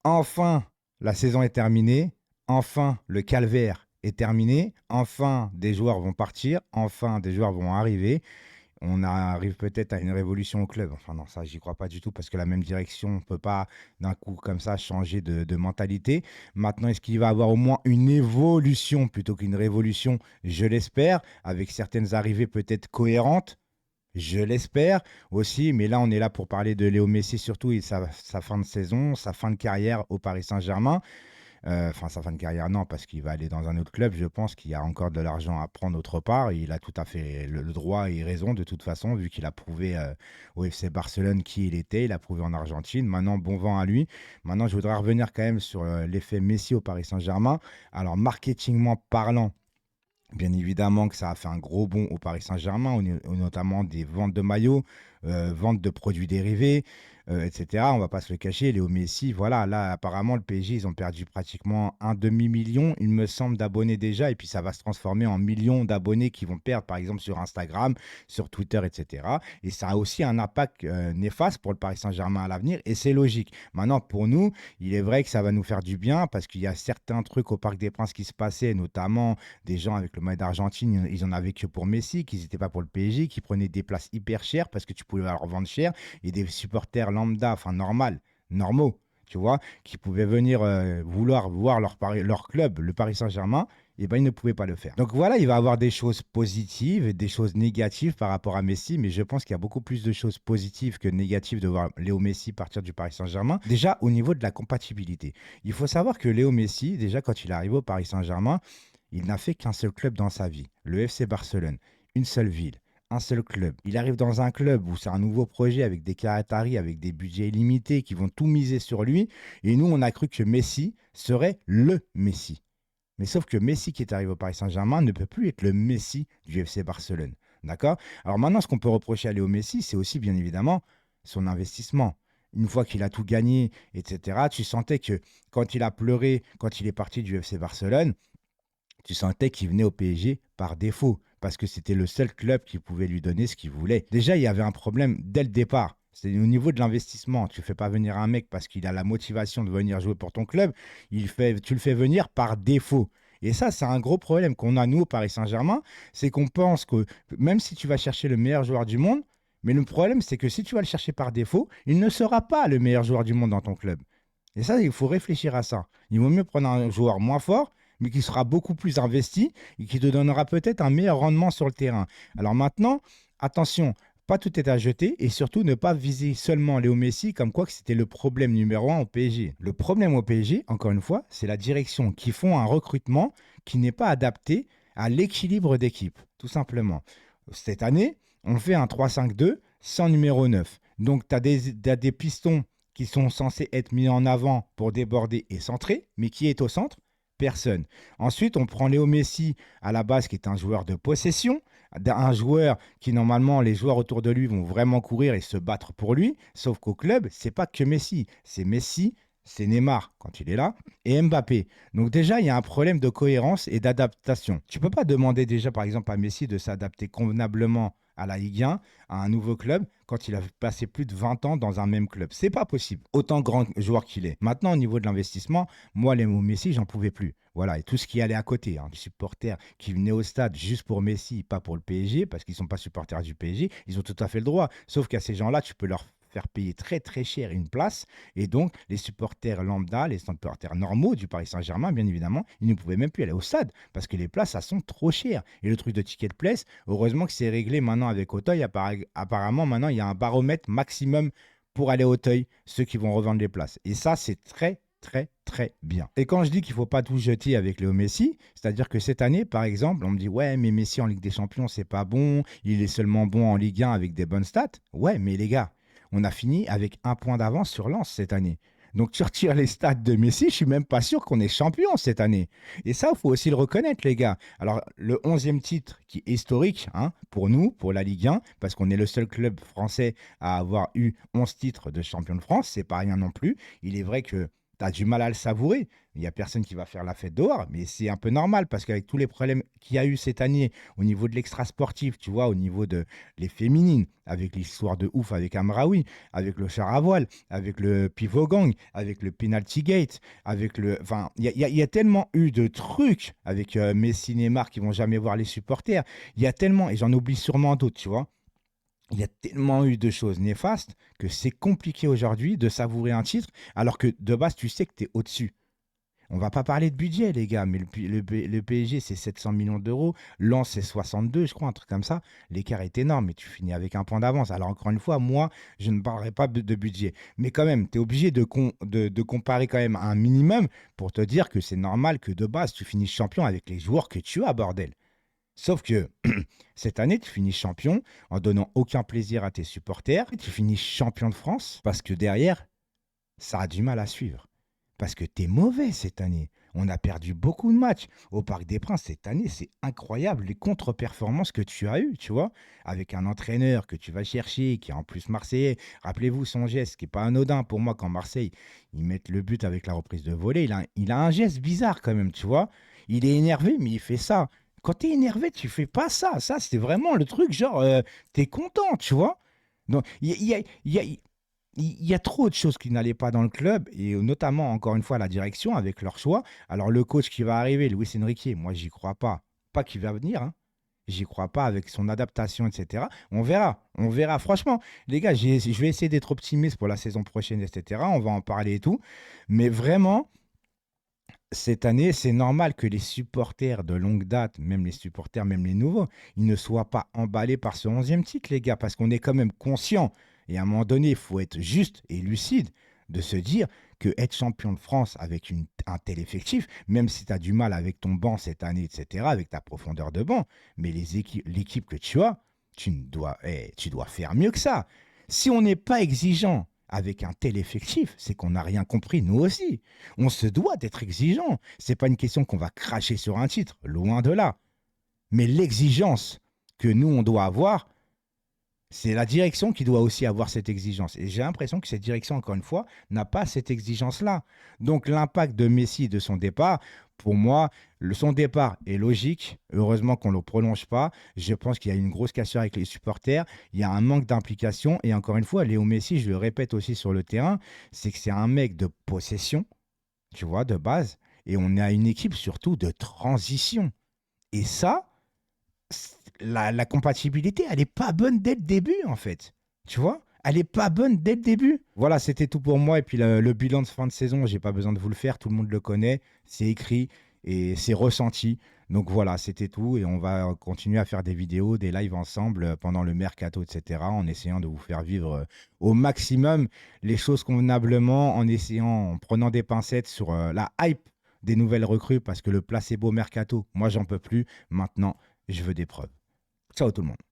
Enfin, la saison est terminée. Enfin, le calvaire est terminé. Enfin, des joueurs vont partir. Enfin, des joueurs vont arriver. On arrive peut-être à une révolution au club. Enfin, non, ça, j'y crois pas du tout parce que la même direction, on ne peut pas d'un coup comme ça changer de mentalité. Maintenant, est-ce qu'il va y avoir au moins une évolution plutôt qu'une révolution? Je l'espère, avec certaines arrivées peut-être cohérentes. Je l'espère aussi, mais là, on est là pour parler de Léo Messi surtout et sa fin de saison, sa fin de carrière au Paris Saint-Germain. Enfin, sa fin de carrière, non, parce qu'il va aller dans un autre club. Je pense qu'il y a encore de l'argent à prendre autre part. Il a tout à fait le droit et raison, de toute façon, vu qu'il a prouvé au FC Barcelone qui il était. Il a prouvé en Argentine. Maintenant, bon vent à lui. Maintenant, je voudrais revenir quand même sur l'effet Messi au Paris Saint-Germain. Alors, marketingment parlant, bien évidemment que ça a fait un gros bond au Paris Saint-Germain, notamment des ventes de maillots, ventes de produits dérivés, etc. On ne va pas se le cacher. Léo Messi, voilà, là, apparemment, le PSG, ils ont perdu pratiquement un demi-million, il me semble, d'abonnés déjà. Et puis, ça va se transformer en millions d'abonnés qui vont perdre, par exemple, sur Instagram, sur Twitter, etc. Et ça a aussi un impact néfaste pour le Paris Saint-Germain à l'avenir. Et c'est logique. Maintenant, pour nous, il est vrai que ça va nous faire du bien parce qu'il y a certains trucs au Parc des Princes qui se passaient, notamment des gens avec le maillot d'Argentine, ils en avaient que pour Messi, qu'ils n'étaient pas pour le PSG, qui prenaient des places hyper chères parce que tu pouvais leur vendre cher, et des supporters lambda, enfin normal, normaux, tu vois, qui pouvaient venir vouloir voir leur club, le Paris Saint-Germain, et ben ils ne pouvaient pas le faire. Donc voilà, il va y avoir des choses positives et des choses négatives par rapport à Messi, mais je pense qu'il y a beaucoup plus de choses positives que négatives de voir Léo Messi partir du Paris Saint-Germain. Déjà au niveau de la compatibilité. Il faut savoir que Léo Messi, déjà quand il est arrivé au Paris Saint-Germain, il n'a fait qu'un seul club dans sa vie, le FC Barcelone. Une seule ville, un seul club. Il arrive dans un club où c'est un nouveau projet avec des Qataris, avec des budgets illimités qui vont tout miser sur lui. Et nous, on a cru que Messi serait le Messi. Mais sauf que Messi qui est arrivé au Paris Saint-Germain ne peut plus être le Messi du FC Barcelone. D'accord? Alors maintenant, ce qu'on peut reprocher à Léo Messi, c'est aussi bien évidemment son investissement. Une fois qu'il a tout gagné, etc., tu sentais que quand il a pleuré, quand il est parti du FC Barcelone, tu sentais qu'il venait au PSG par défaut, parce que c'était le seul club qui pouvait lui donner ce qu'il voulait. Déjà, il y avait un problème dès le départ. C'est au niveau de l'investissement. Tu ne fais pas venir un mec parce qu'il a la motivation de venir jouer pour ton club. Tu le fais venir par défaut. Et ça, c'est un gros problème qu'on a, nous, au Paris Saint-Germain. C'est qu'on pense que même si tu vas chercher le meilleur joueur du monde, mais le problème, c'est que si tu vas le chercher par défaut, il ne sera pas le meilleur joueur du monde dans ton club. Et ça, il faut réfléchir à ça. Il vaut mieux prendre un joueur moins fort, mais qui sera beaucoup plus investi et qui te donnera peut-être un meilleur rendement sur le terrain. Alors maintenant, attention, pas tout est à jeter et surtout ne pas viser seulement Léo Messi comme quoi que c'était le problème numéro un au PSG. Le problème au PSG, encore une fois, c'est la direction qui font un recrutement qui n'est pas adapté à l'équilibre d'équipe, tout simplement. Cette année, on fait un 3-5-2 sans numéro 9. Donc, tu as des pistons qui sont censés être mis en avant pour déborder et centrer, mais qui est au centre? Personne. Ensuite, on prend Léo Messi à la base, qui est un joueur de possession, un joueur qui, normalement, les joueurs autour de lui vont vraiment courir et se battre pour lui. Sauf qu'au club, c'est pas que Messi. C'est Messi, c'est Neymar quand il est là, et Mbappé. Donc déjà, il y a un problème de cohérence et d'adaptation. Tu peux pas demander déjà, par exemple, à Messi de s'adapter convenablement à la Ligue 1, à un nouveau club, quand il a passé plus de 20 ans dans un même club. C'est pas possible, autant grand joueur qu'il est. Maintenant, au niveau de l'investissement, moi, les mots Messi, j'en pouvais plus. Voilà, et tout ce qui allait à côté, hein, les supporters qui venaient au stade juste pour Messi, pas pour le PSG, parce qu'ils ne sont pas supporters du PSG, ils ont tout à fait le droit. Sauf qu'à ces gens-là, tu peux leur faire payer très très cher une place. Et donc, les supporters lambda, les supporters normaux du Paris Saint-Germain, bien évidemment, ils ne pouvaient même plus aller au stade parce que les places, ça sont trop chères. Et le truc de ticket de place, heureusement que c'est réglé maintenant avec Auteuil. Apparemment, maintenant, il y a un baromètre maximum pour aller à Auteuil, ceux qui vont revendre les places. Et ça, c'est très, très, très bien. Et quand je dis qu'il ne faut pas tout jeter avec Léo Messi, c'est-à-dire que cette année, par exemple, on me dit ouais, mais Messi en Ligue des Champions, c'est pas bon, il est seulement bon en Ligue 1 avec des bonnes stats. Ouais, mais les gars, on a fini avec un point d'avance sur Lens cette année. Donc tu retires les stats de Messi, je suis même pas sûr qu'on est champion cette année. Et ça, il faut aussi le reconnaître, les gars. Alors, le 11e titre qui est historique hein, pour nous, pour la Ligue 1, parce qu'on est le seul club français à avoir eu 11 titres de champion de France, c'est pas rien non plus. Il est vrai que tu as du mal à le savourer. Il n'y a personne qui va faire la fête dehors, mais c'est un peu normal parce qu'avec tous les problèmes qu'il y a eu cette année au niveau de l'extra-sportif, tu vois, au niveau de les féminines, avec l'histoire de ouf avec Amraoui, avec le char à voile, avec le pivot gang, avec le penalty gate, avec le. Enfin, il y a tellement eu de trucs avec Messi, Neymar qui vont jamais voir les supporters. Il y a tellement, et j'en oublie sûrement d'autres, tu vois. Il y a tellement eu de choses néfastes que c'est compliqué aujourd'hui de savourer un titre, alors que de base, tu sais que tu es au-dessus. On va pas parler de budget, les gars, mais le PSG, c'est 700 millions d'euros. Lens, c'est 62, je crois, un truc comme ça. L'écart est énorme et tu finis avec un point d'avance. Alors, encore une fois, moi, je ne parlerai pas de budget. Mais quand même, tu es obligé de comparer quand même un minimum pour te dire que c'est normal que de base, tu finisses champion avec les joueurs que tu as, bordel. Sauf que cette année, tu finis champion en donnant aucun plaisir à tes supporters. Tu finis champion de France parce que derrière, ça a du mal à suivre. Parce que tu es mauvais cette année. On a perdu beaucoup de matchs. Au Parc des Princes, cette année, c'est incroyable les contre-performances que tu as eues, tu vois, avec un entraîneur que tu vas chercher, qui est en plus marseillais. Rappelez-vous son geste, qui n'est pas anodin pour moi quand Marseille, ils mettent le but avec la reprise de volée. Il a un geste bizarre quand même, tu vois. Il est énervé, mais il fait ça. Quand tu es énervé, tu fais pas ça. Ça, c'est vraiment le truc, genre, tu es content, tu vois. Donc, il y a trop de choses qui n'allaient pas dans le club, et notamment, encore une fois, la direction avec leur choix. Alors, le coach qui va arriver, Luis Enrique, moi, j'y crois pas. Pas qu'il va venir, hein. J'y crois pas avec son adaptation, etc. On verra. On verra. Franchement, les gars, je vais essayer d'être optimiste pour la saison prochaine, etc. On va en parler et tout. Mais vraiment, cette année, c'est normal que les supporters de longue date, même les supporters, même les nouveaux, ils ne soient pas emballés par ce 11e titre, les gars, parce qu'on est quand même conscient. Et à un moment donné, il faut être juste et lucide de se dire que être champion de France avec un tel effectif, même si tu as du mal avec ton banc cette année, etc., avec ta profondeur de banc, mais l'équipe que tu as, tu dois faire mieux que ça. Si on n'est pas exigeant avec un tel effectif, c'est qu'on n'a rien compris, nous aussi. On se doit d'être exigeant. C'est pas une question qu'on va cracher sur un titre, loin de là. Mais l'exigence que nous, on doit avoir, c'est la direction qui doit aussi avoir cette exigence. Et j'ai l'impression que cette direction, encore une fois, n'a pas cette exigence-là. Donc l'impact de Messi de son départ, pour moi, son départ est logique. Heureusement qu'on ne le prolonge pas. Je pense qu'il y a une grosse cassure avec les supporters. Il y a un manque d'implication. Et encore une fois, Léo Messi, je le répète aussi sur le terrain, c'est que c'est un mec de possession, tu vois, de base. Et on a une équipe surtout de transition. Et ça, la compatibilité, elle n'est pas bonne dès le début, en fait. Tu vois? Elle n'est pas bonne dès le début. Voilà, c'était tout pour moi. Et puis le bilan de fin de saison, j'ai pas besoin de vous le faire. Tout le monde le connaît. C'est écrit et c'est ressenti. Donc voilà, c'était tout. Et on va continuer à faire des vidéos, des lives ensemble pendant le mercato, etc. En essayant de vous faire vivre au maximum les choses convenablement, en essayant, en prenant des pincettes sur la hype des nouvelles recrues. Parce que le placebo mercato, moi, j'en peux plus. Maintenant, je veux des preuves. Ciao tout le monde.